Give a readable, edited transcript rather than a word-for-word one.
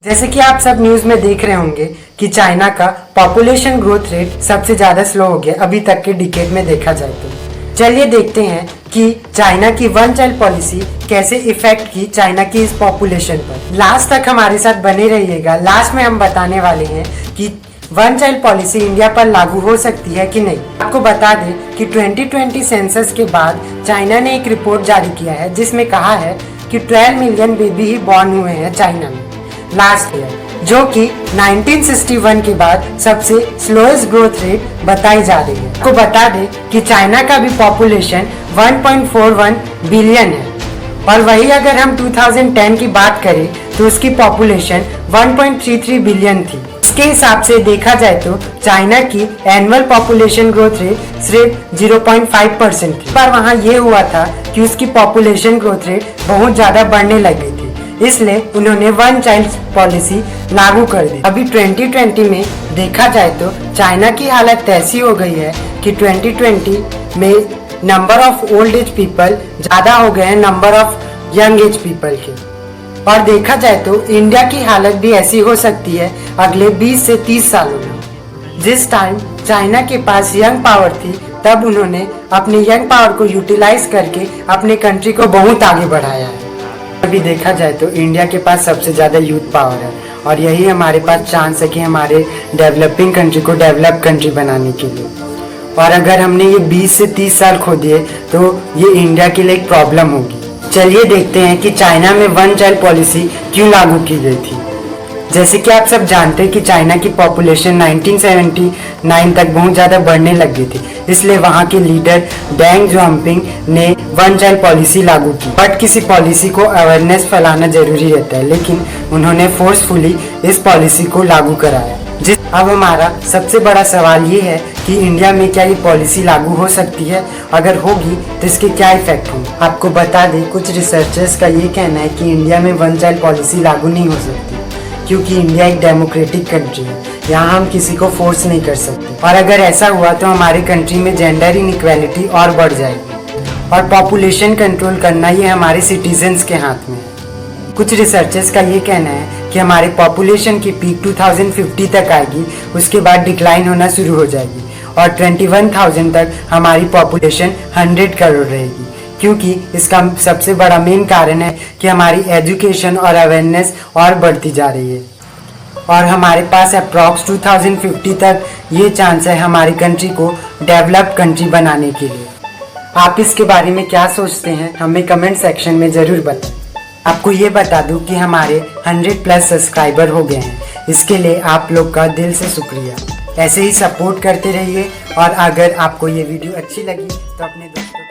जैसे कि आप सब न्यूज में देख रहे होंगे कि चाइना का पॉपुलेशन ग्रोथ रेट सबसे ज्यादा स्लो हो गया अभी तक के डिकेड में देखा जाए तो। चलिए देखते हैं कि चाइना की वन चाइल्ड पॉलिसी कैसे इफेक्ट की चाइना की इस पॉपुलेशन पर। लास्ट तक हमारे साथ बने रहिएगा। लास्ट में हम बताने वाले हैं कि वन चाइल्ड पॉलिसी इंडिया पर लागू हो सकती है कि नहीं। आपको बता दें कि 2020 सेंसस के बाद चाइना ने एक रिपोर्ट जारी किया है जिसमें कहा है कि 12 मिलियन बेबी ही बॉर्न हुए हैं चाइना में लास्ट ईयर, जो कि 1961 के बाद सबसे स्लोएस्ट ग्रोथ रेट बताई जा रही है। आपको बता दें कि चाइना का भी पॉपुलेशन 1.41 बिलियन है और वही अगर हम 2010 की बात करें तो उसकी पॉपुलेशन 1.33 बिलियन थी। इसके हिसाब से देखा जाए तो चाइना की एनुअल पॉपुलेशन ग्रोथ रेट सिर्फ 0.5% थी, पर वहाँ ये हुआ था कि उसकी पॉपुलेशन ग्रोथ रेट बहुत ज्यादा बढ़ने लगी थी, इसलिए उन्होंने वन चाइल्ड पॉलिसी लागू कर दी। अभी 2020 में देखा जाए तो चाइना की हालत ऐसी हो गई है कि 2020 में number of old age people ज्यादा हो गए हैं number of young age people के। और देखा जाए तो इंडिया की हालत भी ऐसी हो सकती है अगले 20 से 30 सालों में। जिस टाइम चाइना के पास यंग पावर थी तब उन्होंने अपने यंग पावर को यूटिलाइज करके अपने कंट्री को बहुत आगे बढ़ाया है। अभी देखा जाए तो इंडिया के पास सबसे ज़्यादा यूथ पावर है और यही हमारे पास चांस है कि हमारे डेवलपिंग कंट्री को डेवलप कंट्री बनाने के लिए। और अगर हमने ये 20 से 30 साल खो दिए तो ये इंडिया के लिए एक प्रॉब्लम होगी। चलिए देखते हैं कि चाइना में वन चाइल्ड पॉलिसी क्यों लागू की गई थी। जैसे कि आप सब जानते हैं कि चाइना की पॉपुलेशन 1979 तक बहुत ज़्यादा बढ़ने लगी थी, इसलिए वहाँ के लीडर डेंग ज़ियाओपिंग ने वन चाइल्ड पॉलिसी लागू की। बट किसी पॉलिसी को अवेयरनेस फैलाना जरूरी रहता है, लेकिन उन्होंने फोर्सफुली इस पॉलिसी को लागू कराया। अब हमारा सबसे बड़ा सवाल ये है कि इंडिया में क्या ये पॉलिसी लागू हो सकती है, अगर होगी तो इसके क्या इफेक्ट होंगे। आपको बता दें कुछ रिसर्चर्स का ये कहना है कि इंडिया में वन चाइल्ड पॉलिसी लागू नहीं हो सकती क्योंकि इंडिया एक डेमोक्रेटिक कंट्री है, यहाँ हम किसी को फोर्स नहीं कर सकते। और अगर ऐसा हुआ तो हमारी कंट्री में जेंडर इनइक्वालिटी और बढ़ जाएगी और पॉपुलेशन कंट्रोल करना ये हमारे सिटीजन्स के हाथ में है। कुछ रिसर्चर्स का ये कहना है कि हमारे पॉपुलेशन की पीक 2050 तक आएगी, उसके बाद डिक्लाइन होना शुरू हो जाएगी और 21,000 तक हमारी पॉपुलेशन 100 करोड़ रहेगी, क्योंकि इसका सबसे बड़ा मेन कारण है कि हमारी एजुकेशन और अवेयरनेस और बढ़ती जा रही है और हमारे पास अप्रॉक्स 2050 तक ये चांस है हमारी कंट्री को डेवलप कंट्री बनाने के लिए। आप इसके बारे में क्या सोचते हैं हमें कमेंट सेक्शन में ज़रूर बताएं। आपको ये बता दूं कि हमारे 100+ सब्सक्राइबर हो गए हैं, इसके लिए आप लोग का दिल से शुक्रिया। ऐसे ही सपोर्ट करते रहिए और अगर आपको ये वीडियो अच्छी लगी तो अपने दोस्तों